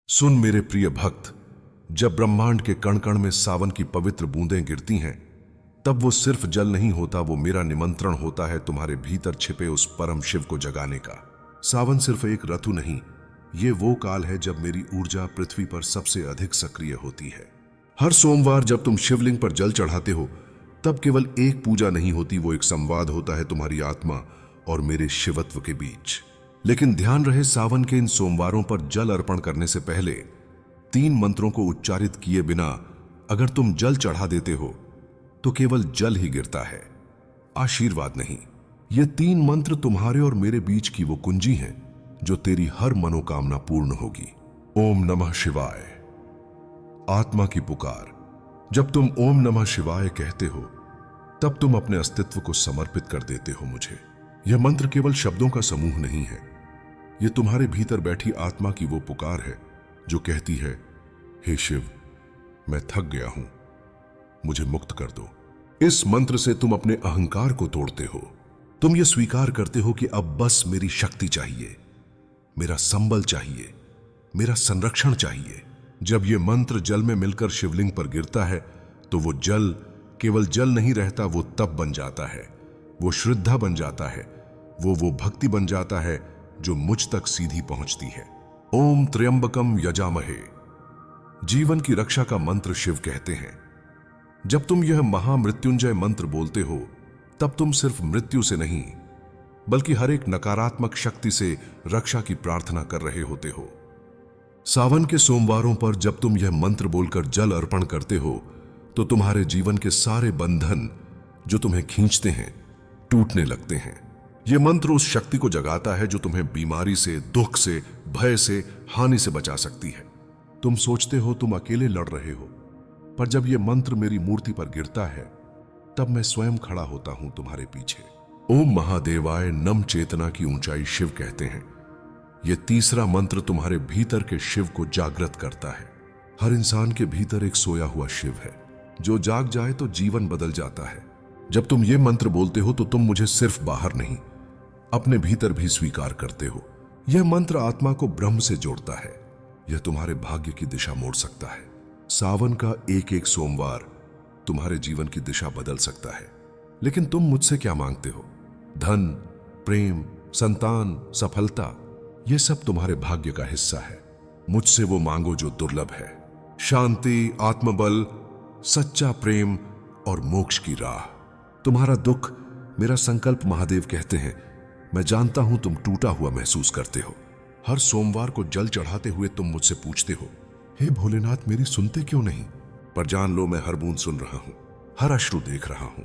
सुन मेरे प्रिय भक्त, जब ब्रह्मांड के कण कण में सावन की पवित्र बूंदें गिरती हैं, तब वो सिर्फ जल नहीं होता, वो मेरा निमंत्रण होता है तुम्हारे भीतर छिपे उस परम शिव को जगाने का। सावन सिर्फ एक ऋतु नहीं, ये वो काल है जब मेरी ऊर्जा पृथ्वी पर सबसे अधिक सक्रिय होती है। हर सोमवार जब तुम शिवलिंग पर जल चढ़ाते हो, तब केवल एक पूजा नहीं होती, वो एक संवाद होता है तुम्हारी आत्मा और मेरे शिवत्व के बीच। लेकिन ध्यान रहे, सावन के इन सोमवारों पर जल अर्पण करने से पहले 3 मंत्रों को उच्चारित किए बिना अगर तुम जल चढ़ा देते हो तो केवल जल ही गिरता है, आशीर्वाद नहीं। ये 3 मंत्र तुम्हारे और मेरे बीच की वो कुंजी हैं जो तेरी हर मनोकामना पूर्ण होगी। ओम नमः शिवाय। आत्मा की पुकार। जब तुम ओम नमः शिवाय कहते हो, तब तुम अपने अस्तित्व को समर्पित कर देते हो मुझे। यह मंत्र केवल शब्दों का समूह नहीं है, यह तुम्हारे भीतर बैठी आत्मा की वो पुकार है जो कहती है, हे शिव, मैं थक गया हूं, मुझे मुक्त कर दो। इस मंत्र से तुम अपने अहंकार को तोड़ते हो। तुम ये स्वीकार करते हो कि अब बस मेरी शक्ति चाहिए, मेरा संबल चाहिए, मेरा संरक्षण चाहिए। जब यह मंत्र जल में मिलकर शिवलिंग पर गिरता है, तो वो जल केवल जल नहीं रहता, वो तप बन जाता है, वो श्रद्धा बन जाता है, वो भक्ति बन जाता है जो मुझ तक सीधी पहुंचती है। ओम त्र्यंबकम यजामहे। जीवन की रक्षा का मंत्र शिव कहते हैं। जब तुम यह महामृत्युंजय मंत्र बोलते हो, तब तुम सिर्फ मृत्यु से नहीं, बल्कि हर एक नकारात्मक शक्ति से रक्षा की प्रार्थना कर रहे होते हो। सावन के सोमवारों पर जब तुम यह मंत्र बोलकर जल अर्पण करते हो, तो तुम्हारे जीवन के सारे बंधन जो तुम्हें खींचते हैं टूटने लगते हैं। यह मंत्र उस शक्ति को जगाता है जो तुम्हें बीमारी से, दुख से, भय से, हानि से बचा सकती है। तुम सोचते हो तुम अकेले लड़ रहे हो, पर जब यह मंत्र मेरी मूर्ति पर गिरता है, तब मैं स्वयं खड़ा होता हूं तुम्हारे पीछे। ओम महादेवाय नम चेतना की ऊंचाई शिव कहते हैं। यह तीसरा मंत्र तुम्हारे भीतर के शिव को जागृत करता है। हर इंसान के भीतर एक सोया हुआ शिव है, जो जाग जाए तो जीवन बदल जाता है। जब तुम ये मंत्र बोलते हो, तो तुम मुझे सिर्फ बाहर नहीं, अपने भीतर भी स्वीकार करते हो। यह मंत्र आत्मा को ब्रह्म से जोड़ता है। यह तुम्हारे भाग्य की दिशा मोड़ सकता है। सावन का एक एक सोमवार तुम्हारे जीवन की दिशा बदल सकता है। लेकिन तुम मुझसे क्या मांगते हो? धन, प्रेम, संतान, सफलता, यह सब तुम्हारे भाग्य का हिस्सा है। मुझसे वो मांगो जो दुर्लभ है। शांति, आत्मबल, सच्चा प्रेम और मोक्ष की राह। तुम्हारा दुख मेरा संकल्प, महादेव कहते हैं। मैं जानता हूं तुम टूटा हुआ महसूस करते हो। हर सोमवार को जल चढ़ाते हुए तुम मुझसे पूछते हो, हे भोलेनाथ, मेरी सुनते क्यों नहीं? पर जान लो, मैं हर बूंद सुन रहा हूं, हर अश्रु देख रहा हूं,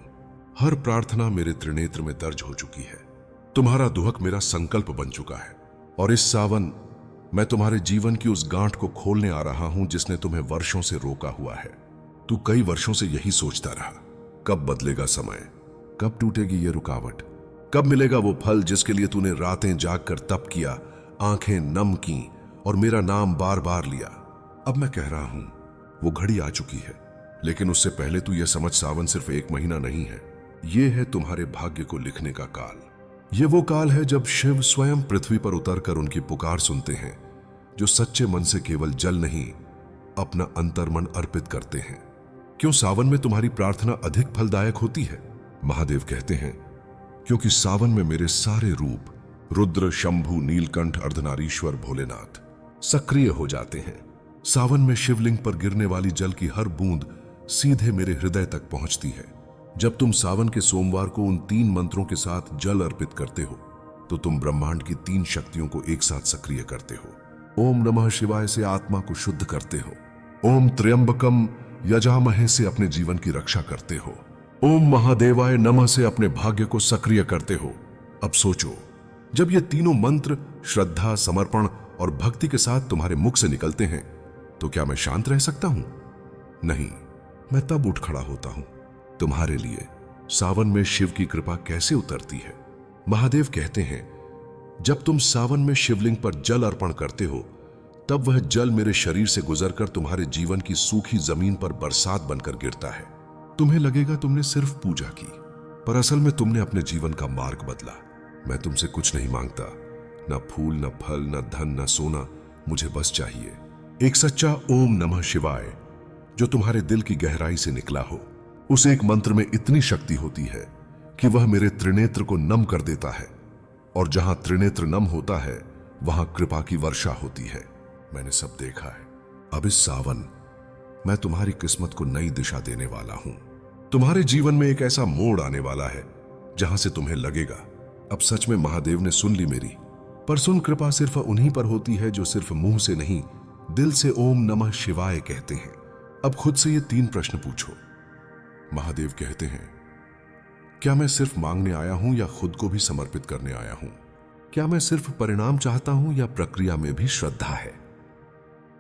हर प्रार्थना मेरे त्रिनेत्र में दर्ज हो चुकी है। तुम्हारा दुहक मेरा संकल्प बन चुका है। और इस सावन मैं तुम्हारे जीवन की उस गांठ को खोलने आ रहा हूं जिसने तुम्हें वर्षों से रोका हुआ है। तू कई वर्षों से यही सोचता रहा, कब बदलेगा समय, कब टूटेगी ये रुकावट, कब मिलेगा वो फल जिसके लिए तूने रातें जागकर तप किया, आंखें नम की और मेरा नाम बार बार लिया। अब मैं कह रहा हूं, वो घड़ी आ चुकी है। लेकिन उससे पहले तू यह समझ, सावन सिर्फ एक महीना नहीं है, यह है तुम्हारे भाग्य को लिखने का काल। यह वो काल है जब शिव स्वयं पृथ्वी पर उतरकर उनकी पुकार सुनते हैं, जो सच्चे मन से केवल जल नहीं, अपना अंतर्मन अर्पित करते हैं। क्यों सावन में तुम्हारी प्रार्थना अधिक फलदायक होती है? महादेव कहते हैं, क्योंकि सावन में मेरे सारे रूप, रुद्र, शंभु, नीलकंठ, अर्धनारीश्वर, भोलेनाथ, सक्रिय हो जाते हैं। सावन में शिवलिंग पर गिरने वाली जल की हर बूंद सीधे मेरे हृदय तक पहुंचती है। जब तुम सावन के सोमवार को उन 3 मंत्रों के साथ जल अर्पित करते हो, तो तुम ब्रह्मांड की 3 शक्तियों को एक साथ सक्रिय करते हो। ओम नमः शिवाय से आत्मा को शुद्ध करते हो। ओम त्र्यंबकम यजामहे से अपने जीवन की रक्षा करते हो। ओम महादेवाय नमः से अपने भाग्य को सक्रिय करते हो। अब सोचो, जब ये तीनों मंत्र श्रद्धा, समर्पण और भक्ति के साथ तुम्हारे मुख से निकलते हैं, तो क्या मैं शांत रह सकता हूं? नहीं, मैं तब उठ खड़ा होता हूं तुम्हारे लिए। सावन में शिव की कृपा कैसे उतरती है? महादेव कहते हैं, जब तुम सावन में शिवलिंग पर जल अर्पण करते हो, तब वह जल मेरे शरीर से गुजरकर तुम्हारे जीवन की सूखी जमीन पर बरसात बनकर गिरता है। तुम्हें लगेगा तुमने सिर्फ पूजा की, पर असल में तुमने अपने जीवन का मार्ग बदला। मैं तुमसे कुछ नहीं मांगता, न फूल, न फल, न धन, न सोना, मुझे बस चाहिए एक सच्चा ओम नमः शिवाय जो तुम्हारे दिल की गहराई से निकला हो। उस एक मंत्र में इतनी शक्ति होती है कि वह मेरे त्रिनेत्र को नम कर देता है, और जहां त्रिनेत्र नम होता है वहां कृपा की वर्षा होती है। मैंने सब देखा है। अब इस सावन मैं तुम्हारी किस्मत को नई दिशा देने वाला हूं। तुम्हारे जीवन में एक ऐसा मोड़ आने वाला है जहां से तुम्हें लगेगा अब सच में महादेव ने सुन ली मेरी। पर सुन, कृपा सिर्फ उन्हीं पर होती है जो सिर्फ मुंह से नहीं, दिल से ओम नमः शिवाय कहते हैं। अब खुद से ये 3 प्रश्न पूछो। महादेव कहते हैं, क्या मैं सिर्फ मांगने आया हूं या खुद को भी समर्पित करने आया हूं? क्या मैं सिर्फ परिणाम चाहता हूं या प्रक्रिया में भी श्रद्धा है?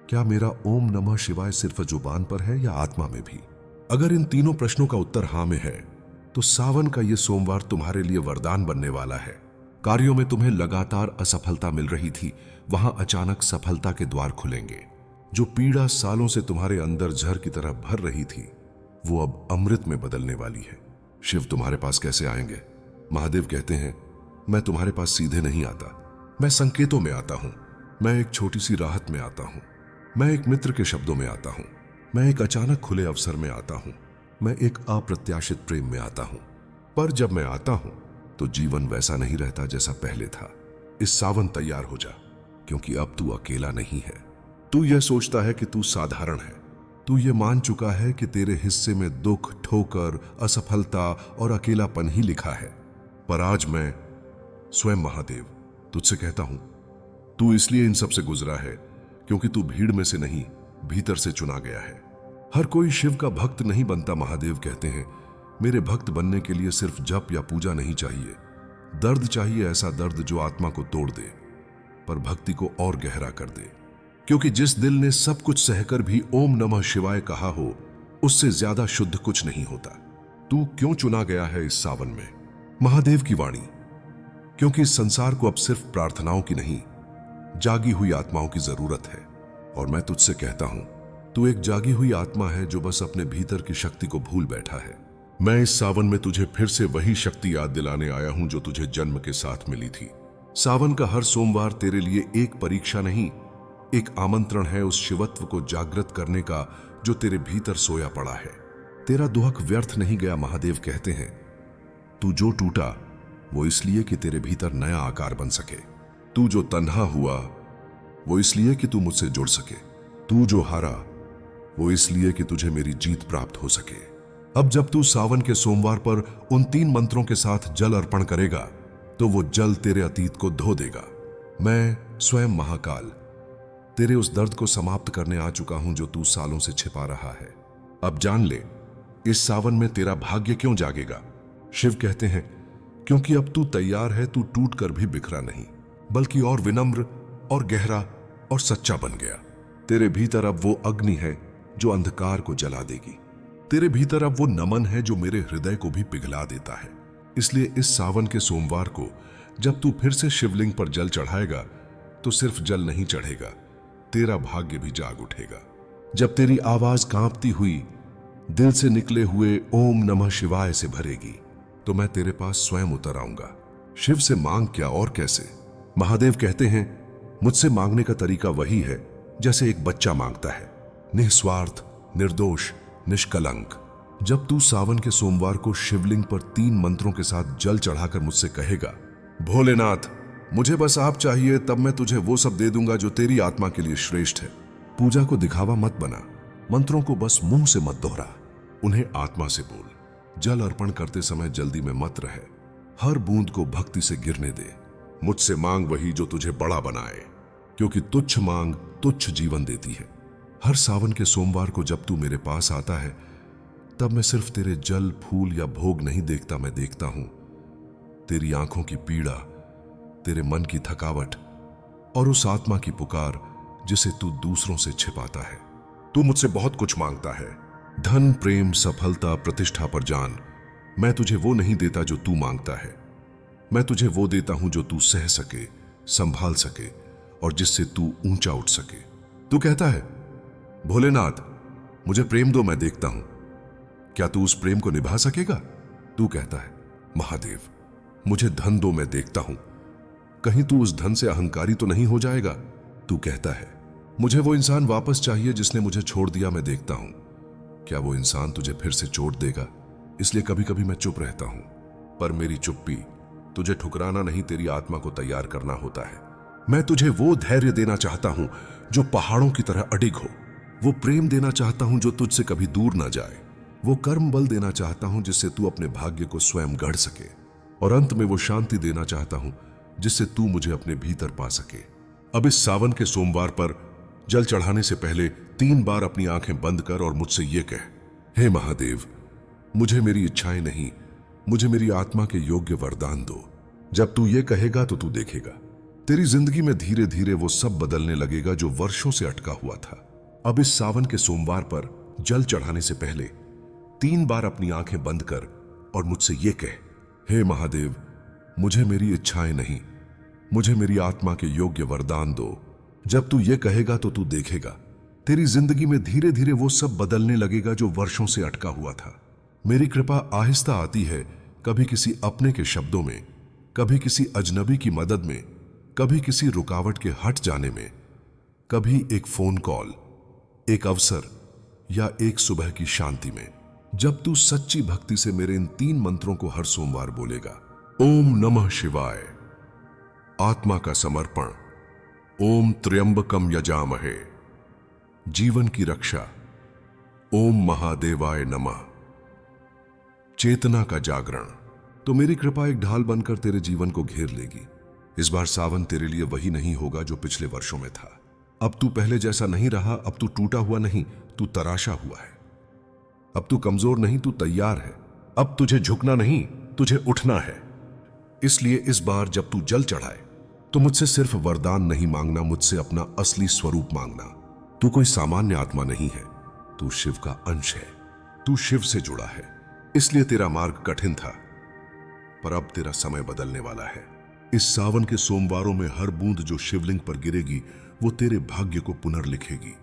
क्या मेरा ओम नमः शिवाय सिर्फ जुबान पर है या आत्मा में भी? अगर इन तीनों प्रश्नों का उत्तर हां में है तो सावन का यह सोमवार तुम्हारे लिए वरदान बनने वाला है। कार्यों में तुम्हें लगातार असफलता मिल रही थी, वहां अचानक सफलता के द्वार खुलेंगे। जो पीड़ा सालों से तुम्हारे अंदर जहर की तरह भर रही थी वो अब अमृत में बदलने वाली है। शिव तुम्हारे पास कैसे आएंगे? महादेव कहते हैं, मैं तुम्हारे पास सीधे नहीं आता, मैं संकेतों में आता हूं। मैं एक छोटी सी राहत में आता हूं, मैं एक मित्र के शब्दों में आता हूं, मैं एक अचानक खुले अवसर में आता हूं, मैं एक अप्रत्याशित प्रेम में आता हूं। पर जब मैं आता हूं तो जीवन वैसा नहीं रहता जैसा पहले था। इस सावन तैयार हो जा, क्योंकि अब तू अकेला नहीं है। तू यह सोचता है कि तू साधारण है, तू ये मान चुका है कि तेरे हिस्से में दुख, ठोकर, असफलता और अकेलापन ही लिखा है। पर आज मैं स्वयं महादेव तुझसे कहता हूं, तू इसलिए इन सब से गुजरा है क्योंकि तू भीड़ में से नहीं, भीतर से चुना गया है। हर कोई शिव का भक्त नहीं बनता। महादेव कहते हैं, मेरे भक्त बनने के लिए सिर्फ जप या पूजा नहीं चाहिए, दर्द चाहिए, ऐसा दर्द जो आत्मा को तोड़ दे पर भक्ति को और गहरा कर दे। क्योंकि जिस दिल ने सब कुछ सहकर भी ओम नमः शिवाय कहा हो, उससे ज्यादा शुद्ध कुछ नहीं होता। तू क्यों चुना गया है इस सावन में? महादेव की वाणी, क्योंकि इस संसार को अब सिर्फ प्रार्थनाओं की नहीं, जागी हुई आत्माओं की जरूरत है। और मैं तुझसे कहता हूं, तू एक जागी हुई आत्मा है जो बस अपने भीतर की शक्ति को भूल बैठा है। मैं इस सावन में तुझे फिर से वही शक्ति याद दिलाने आया हूं जो तुझे जन्म के साथ मिली थी। सावन का हर सोमवार तेरे लिए एक परीक्षा नहीं, एक आमंत्रण है उस शिवत्व को जागृत करने का जो तेरे भीतर सोया पड़ा है। तेरा दुहक व्यर्थ नहीं गया। महादेव कहते हैं, तू जो टूटा वो इसलिए कि तेरे भीतर नया आकार बन सके। तू जो तन्हा हुआ वो इसलिए कि तू मुझसे जुड़ सके। तू जो हारा वो इसलिए कि तुझे मेरी जीत प्राप्त हो सके। अब जब तू सावन के सोमवार पर उन 3 मंत्रों के साथ जल अर्पण करेगा तो वो जल तेरे अतीत को धो देगा। मैं स्वयं महाकाल तेरे उस दर्द को समाप्त करने आ चुका हूं जो तू सालों से छिपा रहा है। अब जान ले, इस सावन में तेरा भाग्य क्यों जागेगा। शिव कहते हैं, क्योंकि अब तू तैयार है। तू टूट कर भी बिखरा नहीं, बल्कि और विनम्र और गहरा और सच्चा बन गया। तेरे भीतर अब वो अग्नि है जो अंधकार को जला देगी। तेरे भीतर अब वो नमन है जो मेरे हृदय को भी पिघला देता है। इसलिए इस सावन के सोमवार को जब तू फिर से शिवलिंग पर जल चढ़ाएगा तो सिर्फ जल नहीं चढ़ेगा, तेरा भाग्य भी जाग उठेगा। जब तेरी आवाज कांपती हुई दिल से निकले हुए ओम नमः शिवाय से भरेगी तो मैं तेरे पास स्वयं उतर आऊंगा। शिव से मांग क्या और कैसे? महादेव कहते हैं, मुझसे मांगने का तरीका वही है जैसे एक बच्चा मांगता है, निस्वार्थ, निर्दोष, निष्कलंक। जब तू सावन के सोमवार को शिवलिंग पर 3 मंत्रों के साथ जल चढ़ाकर मुझसे कहेगा, भोलेनाथ मुझे बस आप चाहिए, तब मैं तुझे वो सब दे दूंगा जो तेरी आत्मा के लिए श्रेष्ठ है। पूजा को दिखावा मत बना, मंत्रों को बस मुंह से मत दोहरा, उन्हें आत्मा से बोल। जल अर्पण करते समय जल्दी में मत रहे, हर बूंद को भक्ति से गिरने दे। मुझसे मांग वही जो तुझे बड़ा बनाए, क्योंकि तुच्छ मांग तुच्छ जीवन देती है। हर सावन के सोमवार को जब तू मेरे पास आता है तब मैं सिर्फ तेरे जल, फूल या भोग नहीं देखता, मैं देखता हूं तेरी आंखों की पीड़ा, तेरे मन की थकावट और उस आत्मा की पुकार जिसे तू दूसरों से छिपाता है। तू मुझसे बहुत कुछ मांगता है, धन, प्रेम, सफलता, प्रतिष्ठा, पर जान मैं तुझे वो नहीं देता जो तू मांगता है। मैं तुझे वो देता हूं जो तू सह सके, संभाल सके और जिससे तू ऊंचा उठ सके। तू कहता है, भोलेनाथ मुझे प्रेम दो, मैं देखता हूं क्या तू उस प्रेम को निभा सकेगा। तू कहता है, महादेव मुझे धन दो, मैं देखता हूं कहीं तू उस धन से अहंकारी तो नहीं हो जाएगा। तू कहता है, मुझे वो इंसान वापस चाहिए जिसने मुझे छोड़ दिया। मैं देखता हूं क्या वो इंसान तुझे फिर से चोट देगा। इसलिए कभी कभी मैं चुप रहता हूं, पर मेरी चुप्पी तुझे ठुकराना नहीं, तेरी आत्मा को तैयार करना होता है। मैं तुझे वो धैर्य देना चाहता हूं जो पहाड़ों की तरह अडिग हो, वो प्रेम देना चाहता हूं जो तुझसे कभी दूर ना जाए, वो कर्म बल देना चाहता हूं जिससे तू अपने भाग्य को स्वयं गढ़ सके, और अंत में वो शांति देना चाहता हूं जिससे तू मुझे अपने भीतर पा सके। अब इस सावन के सोमवार पर जल चढ़ाने से पहले 3 बार अपनी आंखें बंद कर और मुझसे ये कह, हे महादेव, मुझे मेरी इच्छाएं नहीं, मुझे मेरी आत्मा के योग्य वरदान दो। जब तू ये कहेगा तो तू देखेगा तेरी जिंदगी में धीरे धीरे वो सब बदलने लगेगा जो वर्षों से अटका हुआ था। अब इस सावन के सोमवार पर जल चढ़ाने से पहले 3 बार अपनी आंखें बंद कर और मुझसे ये कह, हे महादेव, मुझे मेरी इच्छाएं नहीं, मुझे मेरी आत्मा के योग्य वरदान दो। जब तू ये कहेगा तो तू देखेगा तेरी जिंदगी में धीरे धीरे वो सब बदलने लगेगा जो वर्षों से अटका हुआ था। मेरी कृपा आहिस्ता आती है, कभी किसी अपने के शब्दों में, कभी किसी अजनबी की मदद में, कभी किसी रुकावट के हट जाने में, कभी एक फोन कॉल, एक अवसर या एक सुबह की शांति में। जब तू सच्ची भक्ति से मेरे इन 3 मंत्रों को हर सोमवार बोलेगा, ओम नमः शिवाय, आत्मा का समर्पण, ओम त्र्यंबकम यजामहे, जीवन की रक्षा, ओम महादेवाय नमः, चेतना का जागरण, तो मेरी कृपा एक ढाल बनकर तेरे जीवन को घेर लेगी। इस बार सावन तेरे लिए वही नहीं होगा जो पिछले वर्षों में था। अब तू पहले जैसा नहीं रहा, अब तू टूटा हुआ नहीं, तू तराशा हुआ है। अब तू कमजोर नहीं, तू तैयार है। अब तुझे झुकना नहीं, तुझे उठना है। इसलिए इस बार जब तू जल चढ़ाए तो मुझसे सिर्फ वरदान नहीं मांगना, मुझसे अपना असली स्वरूप मांगना। तू कोई सामान्य आत्मा नहीं है, तू शिव का अंश है, तू शिव से जुड़ा है। इसलिए तेरा मार्ग कठिन था, पर अब तेरा समय बदलने वाला है। इस सावन के सोमवारों में हर बूंद जो शिवलिंग पर गिरेगी वो तेरे भाग्य को पुनर्लिखेगी।